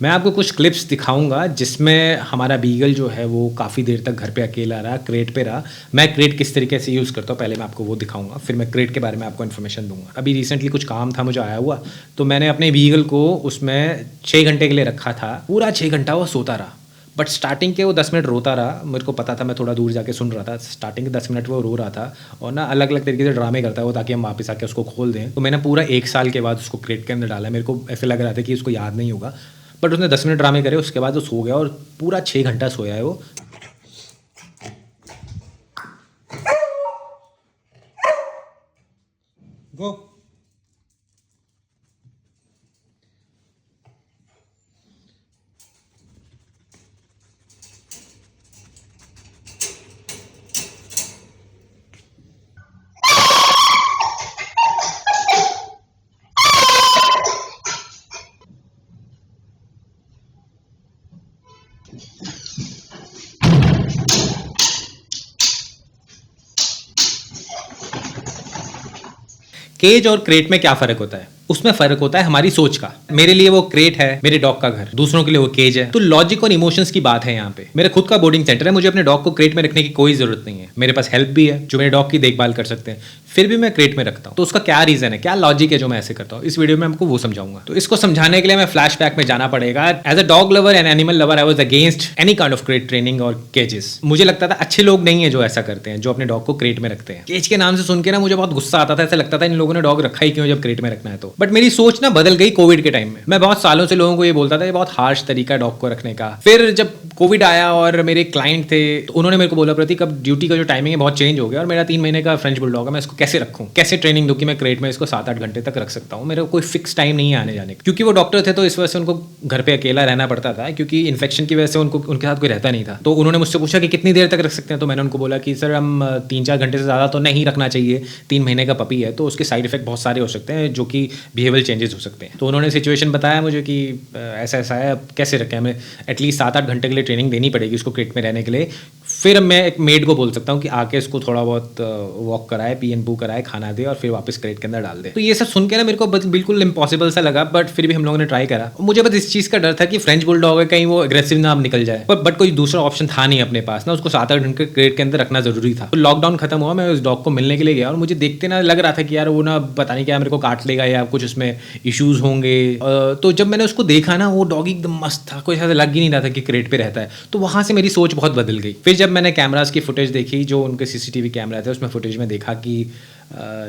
मैं आपको कुछ क्लिप्स दिखाऊँगा जिसमें हमारा बीगल जो है वो काफ़ी देर तक घर पे अकेला रहा, क्रेट पे रहा। मैं क्रेट किस तरीके से यूज़ करता हूँ पहले मैं आपको वो दिखाऊँगा, फिर मैं क्रेट के बारे में आपको इन्फॉर्मेशन दूँगा। अभी रिसेंटली कुछ काम था मुझे आया हुआ, तो मैंने अपने बीगल को उसमें 6 घंटे के लिए रखा था। पूरा 6 घंटा वो सोता रहा। बट स्टार्टिंग के वो 10 मिनट रोता रहा, मेरे को पता था, मैं थोड़ा दूर जाके सुन रहा था। स्टार्टिंग के 10 मिनट वो रो रहा था और ना अलग-अलग तरीके से ड्रामे करता है वो ताकि हम वापस आके उसको खोल दें। तो मैंने पूरा 1 साल के बाद उसको क्रेट के अंदर डाला। मेरे को ऐसे लग रहा था कि उसको याद नहीं होगा, बट उसने 10 मिनट ड्रामे करे, उसके बाद वो सो गया और पूरा 6 घंटा सोया है वो। गो केज और क्रेट में क्या फ़र्क होता है? उसमें फ़र्क होता है हमारी सोच का। मेरे लिए वो क्रेट है, मेरे डॉग का घर। दूसरों के लिए वो केज है। तो लॉजिक और इमोशंस की बात है यहाँ पे। मेरा खुद का बोर्डिंग सेंटर है, मुझे अपने डॉग को क्रेट में रखने की कोई ज़रूरत नहीं है। मेरे पास हेल्प भी है जो मेरे डॉग की देखभाल कर सकते हैं, फिर भी मैं क्रेट में रखता हूँ। तो उसका क्या रीज़न है, क्या लॉजिक है जो मैं ऐसे करता हूँ, इस वीडियो में आपको वो समझाऊंगा। तो इसको समझाने के लिए मैं फ्लैशबैक में जाना पड़ेगा। As a dog lover and animal lover I was against any kind of crate training और केजेस। मुझे लगता था अच्छे लोग नहीं है जो ऐसा करते हैं, जो अपने डॉग को क्रेट में रखते हैं। केज के नाम से सुन के ना मुझे बहुत गुस्सा आता था, ऐसा लगता था इन लोगों ने डॉग रखा ही क्यों जब क्रेट में रखना है तो। बट मेरी सोच ना बदल गई कोविड के टाइम में। मैं बहुत सालों से लोगों को ये बोलता था ये बहुत हार्श तरीका है डॉग को रखने का। फिर जब कोविड आया और मेरे क्लाइंट थे तो उन्होंने मेरे को बोला, प्रतीक अब ड्यूटी का जो टाइमिंग है बहुत चेंज हो गया और मेरा 3 महीने का फ्रेंच बुलडॉग है, मैं इसको कैसे रखूँ, कैसे ट्रेनिंग दूँ कि मैं क्रेट में इसको 7-8 घंटे तक रख सकता हूँ। मेरा कोई फिक्स टाइम नहीं है आने जाने का, क्योंकि वो डॉक्टर थे तो इस वजह से उनको घर पे अकेला रहना पड़ता था, क्योंकि इन्फेक्शन की वजह से उनको उनके साथ कोई रहता नहीं था। तो उन्होंने मुझसे पूछा कि कितनी देर तक रख सकते हैं, तो मैंने उनको बोला कि सर हम 3-4 घंटे से ज़्यादा तो नहीं रखना चाहिए। 3 महीने का पपी है तो उसके साइड इफेक्ट बहुत सारे हो सकते हैं जो कि बिहेवियल चेंजेस हो सकते हैं। तो उन्होंने सिचुएशन बताया मुझे कि ऐसा ऐसा है, अब कैसे रखें, हमें एटलीस्ट 7-8 घंटे के लिए ट्रेनिंग देनी पड़ेगी उसको क्रेट में रहने के लिए। फिर मैं एक मेड को बोल सकता हूँ कि आके इसको थोड़ा बहुत वॉक कराए, पी एंड पू कराए, खाना दे और फिर वापस क्रेट के अंदर डाल दे। तो ये सब सुन के ना मेरे को बिल्कुल इम्पॉसिबल सा लगा, बट फिर भी हम लोगों ने ट्राई करा। मुझे बस इस चीज़ का डर था कि फ्रेंच बुलडॉग है कहीं वो एग्रेसिव ना अब निकल जाए, बट कोई दूसरा ऑप्शन था नहीं अपने पास ना, उसको 7-8 घंटे क्रेट के अंदर रखना जरूरी था। तो लॉकडाउन खत्म हुआ, मैं उस डॉग को मिलने के लिए गया और मुझे देखते ना लग रहा था कि यार वो ना पता नहीं क्या मेरे को काट लेगा या कुछ उसमें इश्यूज होंगे। तो जब मैंने उसको देखा ना वो डॉग एकदम मस्त था, कोई ऐसा लग ही नहीं रहा था कि क्रेट पे रहता है। तो वहाँ से मेरी सोच बहुत बदल गई। फिर जब मैंने कैमरास की फुटेज देखी, जो उनके सीसीटीवी कैमरा थे, उसमें फुटेज में देखा कि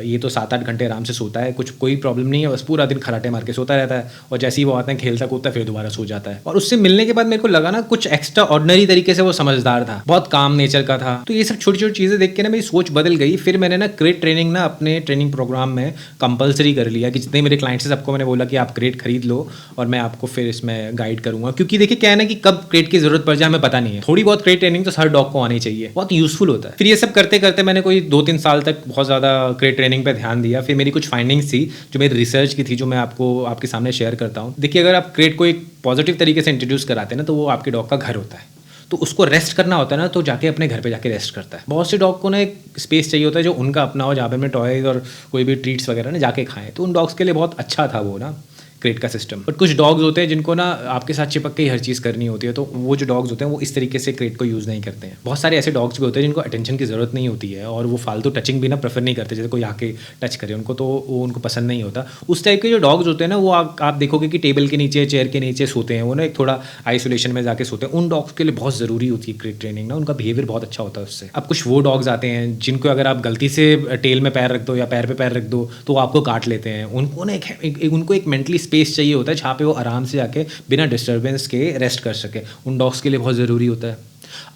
ये तो 7-8 घंटे आराम से सोता है, कुछ कोई प्रॉब्लम नहीं है, बस पूरा दिन खराटे मार के सोता रहता है और जैसे ही वो आता है खेलता कूदता है फिर दोबारा सो जाता है। और उससे मिलने के बाद मेरे को लगा ना कुछ एक्स्ट्रा ऑर्डिनरी तरीके से वो समझदार था, बहुत काम नेचर का था। तो ये सब छोटी छोटी चीज़ें देख के ना मेरी सोच बदल गई। फिर मैंने ना क्रेट ट्रेनिंग ना अपने ट्रेनिंग प्रोग्राम में कंपलसरी कर लिया कि जितने मेरे क्लाइंट्स हैं सबको मैंने बोला कि आप क्रेट खरीद लो और मैं आपको फिर इसमें गाइड करूँगा। क्योंकि देखिए क्या है ना कि कब क्रेट की जरूरत पड़ जाए हमें पता नहीं है। थोड़ी बहुत क्रेट ट्रेनिंग तो हर डॉग को आनी चाहिए, बहुत यूजफुल होता है। फिर ये सब करते करते मैंने कोई 2-3 साल तक बहुत ज़्यादा क्रेट ट्रेनिंग पे ध्यान दिया। फिर मेरी कुछ फाइंडिंग्स थी जो मेरी रिसर्च की थी, जो मैं आपको आपके सामने शेयर करता हूँ। देखिए अगर आप क्रेट को एक पॉजिटिव तरीके से इंट्रोड्यूस कराते हैं ना तो वो आपके डॉग का घर होता है। तो उसको रेस्ट करना होता है ना, तो जाके अपने घर पे जाके रेस्ट करता है। बहुत से डॉग को ना एक स्पेस चाहिए होता है जो उनका अपना हो, जहाँ पे में टॉयज और कोई भी ट्रीट्स वगैरह ना जाके खाएं। तो उन डॉग्स के लिए बहुत अच्छा था वो ना क्रेट का सिस्टम। बट कुछ डॉग्स होते हैं जिनको ना आपके साथ चिपक के ही हर चीज़ करनी होती है, तो वो जो डॉग्स होते हैं वो इस तरीके से क्रेट को यूज़ नहीं करते हैं। बहुत सारे ऐसे डॉग्स भी होते हैं जिनको अटेंशन की ज़रूरत नहीं होती है और वो फालतू टचिंग भी ना प्रेफर नहीं करते, जैसे कोई आके टच करे उनको तो वो उनको पसंद नहीं होता। उस टाइप के जो डॉग्स होते हैं ना वो आप देखोगे कि टेबल के नीचे, चेयर के नीचे सोते हैं, वो ना एक थोड़ा आइसोलेशन में जाके सोते हैं। उन डॉग्स के लिए बहुत ज़रूरी होती है क्रेट ट्रेनिंग ना, उनका बिहेवियर बहुत अच्छा होता है उससे। अब कुछ वो डॉग्स आते हैं जिनको अगर आप गलती से टेल में पैर रख दो या पैर पे पैर रख दो तो वो आपको काट लेते हैं। उनको ना उनको एक मेंटली स्पेस चाहिए होता है जहाँ पे वो आराम से जाके बिना डिस्टर्बेंस के रेस्ट कर सके। उन डॉग्स के लिए बहुत ज़रूरी होता है।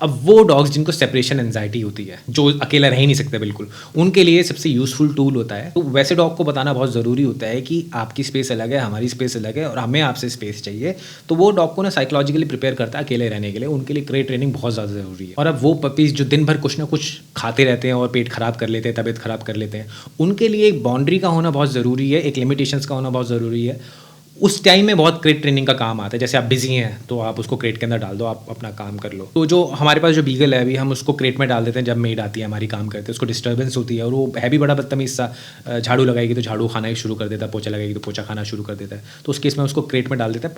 अब वो डॉग्स जिनको सेपरेशन एंजाइटी होती है, जो अकेला रह ही नहीं सकते बिल्कुल, उनके लिए सबसे यूजफुल टूल होता है। तो वैसे डॉग को बताना बहुत ज़रूरी होता है कि आपकी स्पेस अलग है, हमारी स्पेस अलग है और हमें आपसे स्पेस चाहिए। तो वो डॉग को ना साइकोलॉजिकली प्रिपेयर करता है अकेले रहने के लिए। उनके लिए क्रेट ट्रेनिंग बहुत ज़्यादा ज़रूरी है। और अब वो पपीज़ जो दिन भर कुछ ना कुछ खाते रहते हैं और पेट खराब कर लेते हैं, तबीयत खराब कर लेते हैं, उनके लिए एक बाउंड्री का होना बहुत ज़रूरी है, एक लिमिटेशंस का होना बहुत ज़रूरी है। उस टाइम में बहुत क्रेट ट्रेनिंग का काम आता है। जैसे आप बिजी हैं तो आप उसको क्रेट के अंदर डाल दो, आप अपना काम कर लो। तो जो हमारे पास जो बीगल है अभी, हम उसको क्रेट में डाल देते हैं जब मेड आती है हमारी काम करते हैं, उसको डिस्टर्बेंस होती है और वो है भी बड़ा बदतमीज सा। झाड़ू लगाएगी तो झाड़ू खाना ही शुरू कर देता है, पोछा लगाएगी तो पोछा खाना शुरू कर देता है। तो उस केस में उसको क्रेट में डाल देते हैं,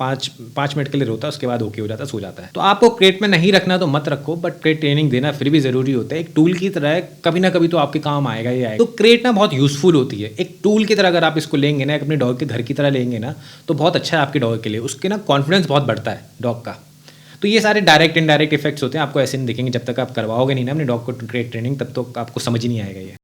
5 मिनट के लिए रोता है, उसके बाद ओके हो जाता है, सो जाता है। तो आपको क्रेट में नहीं रखना तो मत रखो, बट क्रेट ट्रेनिंग देना फिर भी ज़रूरी होता है। एक टूल की तरह है, कभी ना कभी तो आपके काम आएगा ही आएगा। तो क्रेट ना बहुत यूज़फुल होती है, एक टूल की तरह अगर आप इसको लेंगे ना, अपने डॉग के घर की तरह लेंगे ना, तो बहुत अच्छा है आपके डॉग के लिए। उसके ना कॉन्फिडेंस बहुत बढ़ता है डॉग का। तो ये सारे डायरेक्ट इनडायरेक्ट इफेक्ट्स होते हैं, आपको ऐसे नहीं दिखेंगे जब तक आप करवाओगे नहीं ना अपने डॉग को क्रेट ट्रेनिंग, तब तो आपको समझ ही नहीं आएगा ये।